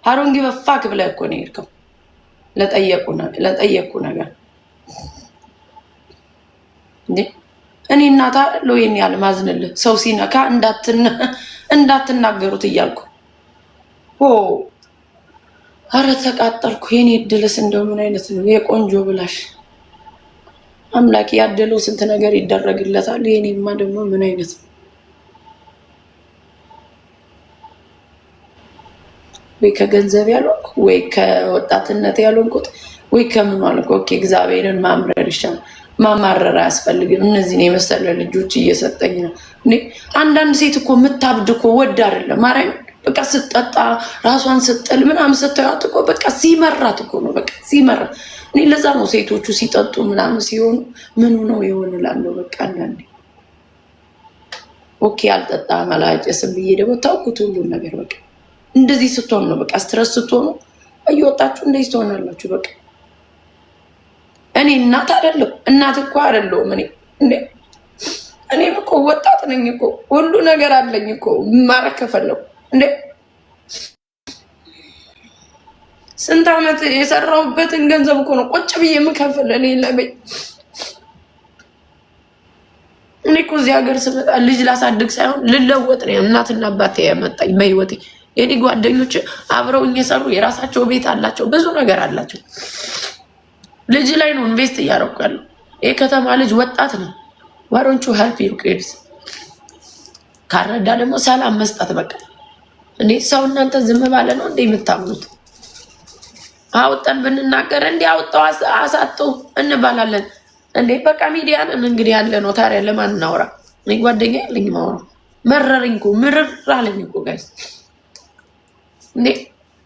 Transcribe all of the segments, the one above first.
አሮን ጊቭ ፋክ ብለህ እኮ ነው የሄድከው ለጠየቁ ነገር እንዴ እኔ እናታ ለወይን ያለ ማዝንልህ ሰው ሲነካ እንዳትናገሩት እያልኩ አረ ተቃጠልኩ። የኔ እድልስ እንደው ምን አይነት ነው የቆንጆ ብላሽ አምላክ ያደለው ስንት ነገር ይደረግለታል። የኔማ ደግሞ ምን አይነት ነው ወይ ከገንዘብ ያልኩ ወይ ከወጣትነት ያልኩት ወይ ከምን አልኩ። ኦኬ እግዚአብሔርን ማምረር ይሻላል። ማማረር አያስፈልግም። እነዚህን የመሰለ ልጆች እየሰጠኝ ነው። አንዳንድ ሴት እኮ የምታብድ እኮ ወድ አይደለም ማርያም በቃ ስትጠጣ ራሷን ስትጥል ምናምን ስትያት እኮ በቃ ሲመራት እኮ ነው በቃ ሲመራት። እኔ ለዛ ነው ሴቶቹ ሲጠጡ ምናምን ሲሆኑ ምኑ ነው ይሆንላለሁ በቃ አንዳንዴ ኦኬ አልጠጣም አላጨስም ብዬ ደግሞ ታውቁት ሁሉ ነገር በቃ እንደዚህ ስትሆን ነው በቃ ስትረስ ስትሆኑ እየወጣችሁ እንደዚህ ትሆናላችሁ በቃ። እኔ እናት አይደለም እናት እኮ አይደለሁም እኔም እኮ ወጣት ነኝ እኮ ሁሉ ነገር አለኝ እኮ ማረክ ከፈለው እንዴ ስንት ዓመት የሰራሁበትን ገንዘብ እኮ ነው ቁጭ ብዬ የምከፍል እኔ ለበይ። እኔ እኮ እዚህ ሀገር ስመጣ ልጅ ላሳድግ ሳይሆን ልለወጥ ነው እናትና አባቴ ያመጣኝ በህይወቴ። የኔ ጓደኞች አብረውኝ የሰሩ የራሳቸው ቤት አላቸው ብዙ ነገር አላቸው። ልጅ ላይ ነው ኢንቨስት እያደረኩ ያለው። ይሄ ከተማ ልጅ ወጣት ነው። ዋሮንቹ ሄልፕ ዩ ኪድስ ካረዳ ደግሞ ሰላም መስጠት በቃ እንዴ ሰው እናንተ ዝም ባለ ነው እንዴ የምታምኑት? አውጣን ብንናገር እንዴ አውጣው አሳጣው እንባላለን እንዴ በቃ ሚዲያን እንግዲህ ያለ ነው። ታዲያ ለማን እናውራ? እኔ ጓደኛ የለኝ ማውራ መረረኝ እኮ ምርር አለኝ እኮ ጋይስ እንዴ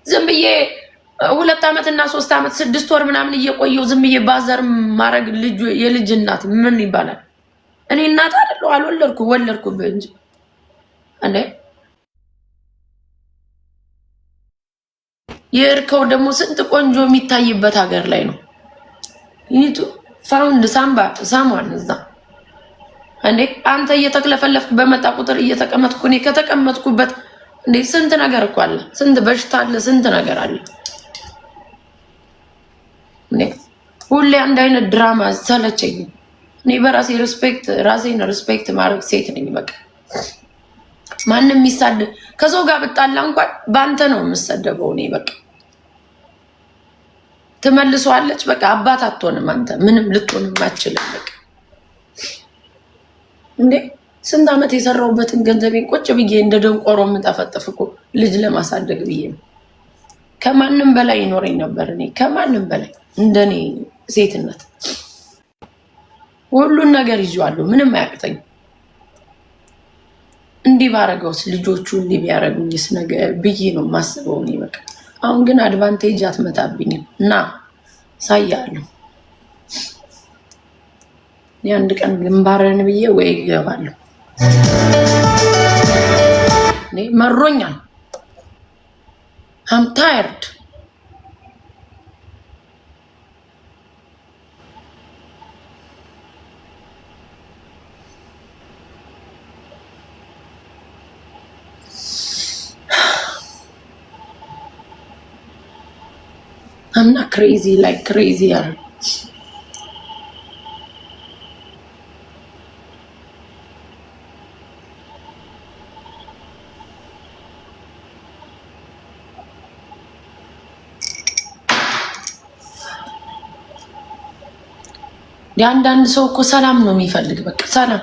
ዝም ብዬ 2 ዓመት እና 3 ዓመት 6 ወር ምናምን እየቆየው ዝም ብዬ ባዘር ማረግ ልጅ የልጅ እናት ምን ይባላል? እኔ እናት አይደለሁ አልወለድኩም ወለድኩብ እንጂ እንዴ የእርከው ደግሞ ስንት ቆንጆ የሚታይበት ሀገር ላይ ነው። ይቱ ፋውንድ ሳምዋን እዛ እንዴ አንተ እየተክለፈለፍክ በመጣ ቁጥር እየተቀመጥኩ እኔ ከተቀመጥኩበት እንዴ ስንት ነገር እኮ አለ፣ ስንት በሽታ አለ፣ ስንት ነገር አለ። እኔ ሁሌ አንድ አይነት ድራማ ሰለቸኝ። እኔ በራሴ ራሴን ሪስፔክት ማድረግ ሴት ነኝ በቃ። ማንም የሚሳደብ ከሰው ጋር ብጣላ እንኳን ባንተ ነው የምሰደበው እኔ በቃ። ትመልሷለች በቃ አባት አትሆንም አንተ ምንም ልትሆንም አትችልም በቃ። እንዴ ስንት ዓመት የሰራሁበትን ገንዘቤን ቁጭ ብዬ እንደ ደንቆሮ የምጠፈጥፍ እኮ ልጅ ለማሳደግ ብዬ ነው። ከማንም በላይ ይኖረኝ ነበር እኔ ከማንም በላይ እንደኔ ሴትነት ሁሉን ነገር ይዤዋለሁ ምንም አያቅተኝ። እንዲህ ባረገውስ ልጆቹ እንዲህ ቢያረጉኝስ ነገር ብዬ ነው ማስበው እኔ በቃ። አሁን ግን አድቫንቴጅ አትመጣብኝም እና ሳያለሁ የአንድ ቀን ግንባርን ብዬ ወይ ይገባለሁ። እኔ መሮኛል። I'm tired. I'm not crazy like crazy. ያንዳንድ ሰው እኮ ሰላም ነው የሚፈልግ በቃ ሰላም።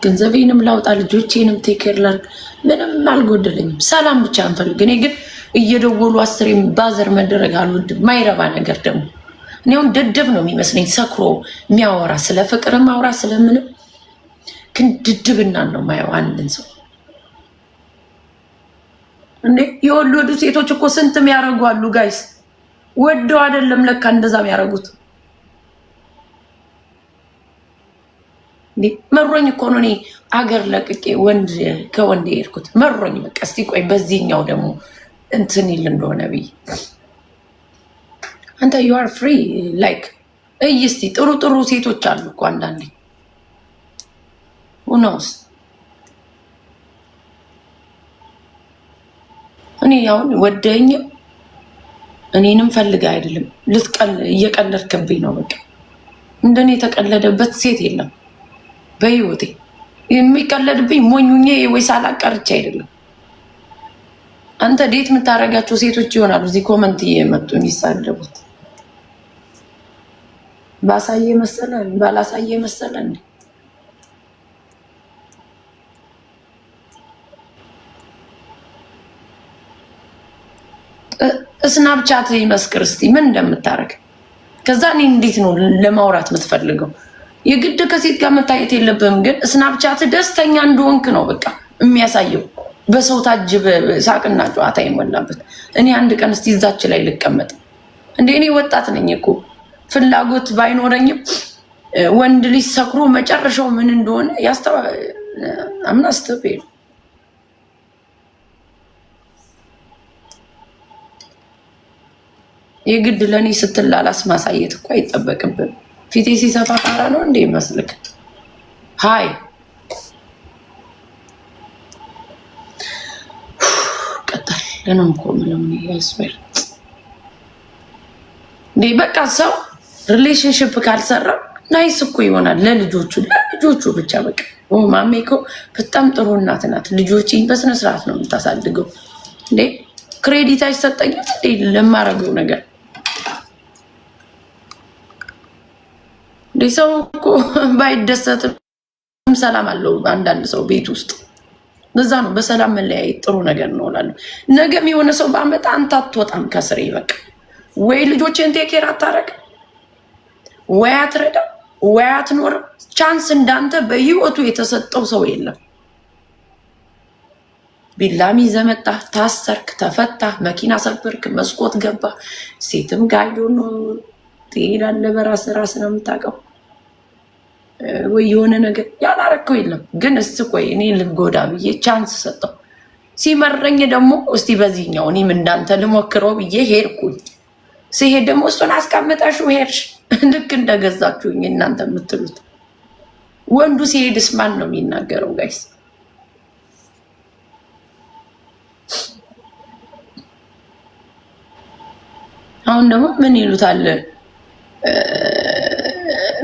ገንዘቤንም ላውጣ ልጆቼንም ቴኬር ላድርግ ምንም አልጎደለኝም። ሰላም ብቻ እንፈልግ። እኔ ግን እየደወሉ 10 ባዘር መደረግ አልወድም። ማይረባ ነገር ደግሞ እኔ አሁን ደደብ ነው የሚመስለኝ ሰክሮ የሚያወራ ስለ ፍቅር ማውራ ስለምንም ግን ድድብና ነው ማየው አንድን ሰው እንዴ። የወለዱ ሴቶች እኮ ስንትም ያረጋሉ ጋይስ ወደው አይደለም ለካ እንደዛም ያረጉት። መሮኝ እኮ ነው እኔ አገር ለቅቄ ወንድ ከወንድ የሄድኩት መሮኝ በቃ። እስቲ ቆይ በዚህኛው ደግሞ እንትን ይል እንደሆነ ብዬ አንተ you are free like እስቲ ጥሩ ጥሩ ሴቶች አሉ እኮ አንዳንዴ who knows እኔ አሁን ወደኝ እኔንም ፈልጋ አይደለም እየቀለድክብኝ ነው። በቃ እንደኔ የተቀለደበት ሴት የለም በህይወቴ። የሚቀለድብኝ ሞኙኜ ወይ ሳላቀርቼ አይደለም። አንተ ዴት የምታረጋቸው ሴቶች ይሆናሉ እዚህ ኮመንት እየመጡ የሚሳደቡት። ባሳየ መሰለን ባላሳየ መሰለን ስናፕቻት ይመስክር እስቲ ምን እንደምታረግ። ከዛ እኔ እንዴት ነው ለማውራት የምትፈልገው? የግድ ከሴት ጋር መታየት የለብህም፣ ግን ስናፕቻት ደስተኛ እንደሆንክ ነው በቃ የሚያሳየው። በሰው ታጅብ ሳቅና ጨዋታ የሞላበት። እኔ አንድ ቀን እስቲ እዛች ላይ ልቀመጥ እንዴ? እኔ ወጣት ነኝ እኮ ፍላጎት ባይኖረኝም ወንድ ልጅ ሰክሮ መጨረሻው ምን እንደሆነ አምናስተብ የግድ ለኔ ስትላላስ ማሳየት እኮ አይጠበቅብን። ፊቴ ሲሰፋ ፋራ ነው እንዴ መስልክ? ሃይ ቀጣል ለነም ቆምለም ያስበር እንዴ። በቃ ሰው ሪሌሽንሺፕ ካልሰራ ናይስ እኮ ይሆናል ለልጆቹ ብቻ በቃ። ማሜ እኮ በጣም ጥሩ እናት ናት። ልጆቼን በስነ ስርዓት ነው የምታሳድገው። እንዴ ክሬዲት አይሰጠኝም እንዴ ለማረገው ነገር? እንዴ ሰው እኮ ባይደሰትም ሰላም አለው አንዳንድ ሰው ቤት ውስጥ። በዛ ነው በሰላም መለያየት ጥሩ ነገር ነው እላለሁ። ነገም የሆነ ሰው ባመጣ አንተ አትወጣም ከስሬ በቃ። ወይ ልጆችን ቴኬር አታረግ፣ ወይ አትረዳ፣ ወይ አትኖር። ቻንስ እንዳንተ በህይወቱ የተሰጠው ሰው የለም። ቢላሚ ዘመጣ፣ ታሰርክ፣ ተፈታ፣ መኪና ሰብርክ፣ መስኮት ገባ፣ ሴትም ጋይዶ ነው ትሄዳለህ። በራስ ነው የምታውቀው። ወይ የሆነ ነገር ያላረከው የለም። ግን ቆይ እኔ ልጎዳ ብዬ ቻንስ ሰጠው። ሲመረኝ ደግሞ እስቲ በዚህኛው እኔም እንዳንተ ልሞክረው ብዬ ሄድኩኝ። ሲሄድ ደግሞ እሱን አስቀምጠሽው ሄድሽ። ልክ እንደገዛችሁኝ እናንተ የምትሉት። ወንዱ ሲሄድስ ማን ነው የሚናገረው ጋይስ? አሁን ደግሞ ምን ይሉታል?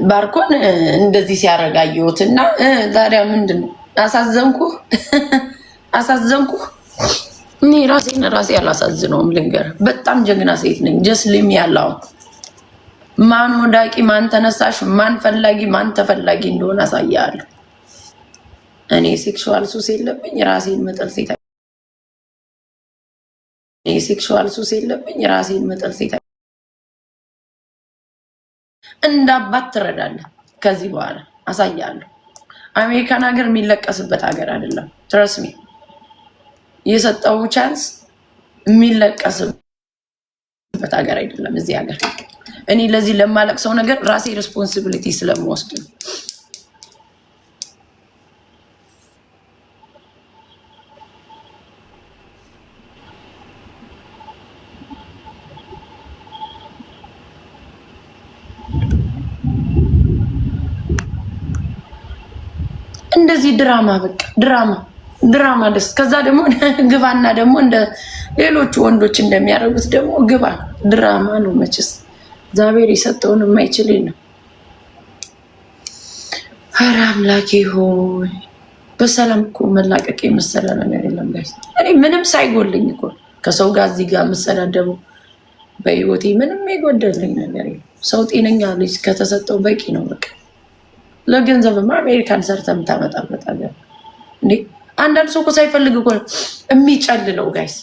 ባርኮን እንደዚህ ሲያረጋየሁት እና ታዲያ ምንድን ነው? አሳዘንኩ። እኔ ራሴ አላሳዝነውም። ልንገር በጣም ጀግና ሴት ነኝ። ጀስሊም ያለው ማን ወዳቂ፣ ማን ተነሳሽ፣ ማን ፈላጊ፣ ማን ተፈላጊ እንደሆነ አሳያለሁ። እኔ ሴክሹዋል ሱስ የለብኝ። ራሴን መጠል ሴት እንዳባት ትረዳለህ። ከዚህ በኋላ አሳያለሁ። አሜሪካን ሀገር የሚለቀስበት ሀገር አይደለም። ትረስሚ የሰጠው ቻንስ የሚለቀስበት ሀገር አይደለም እዚህ ሀገር። እኔ ለዚህ ለማለቅሰው ነገር ራሴ ሬስፖንሲቢሊቲ ስለምወስድ ነው። እንደዚህ ድራማ በቃ ድራማ ደስ። ከዛ ደግሞ ግባና ደግሞ እንደ ሌሎቹ ወንዶች እንደሚያደርጉት ደግሞ ግባ። ድራማ ነው መችስ። እግዚአብሔር የሰጠውን የማይችል የለም። ኧረ አምላኬ ሆይ በሰላም እኮ መላቀቅ የመሰለ ነገር የለም ጋይስ። እኔ ምንም ሳይጎልኝ እኮ ከሰው ጋር እዚህ ጋር የምሰዳደበው በህይወቴ ምንም የጎደለኝ ነገር የለም። ሰው ጤነኛ ልጅ ከተሰጠው በቂ ነው በቃ። ለገንዘብማ አሜሪካን ሰርተ የምታመጣበት አገር እንዴ! አንዳንድ ሰው እኮ ሳይፈልግ እኮ የሚጨልለው ጋይስ።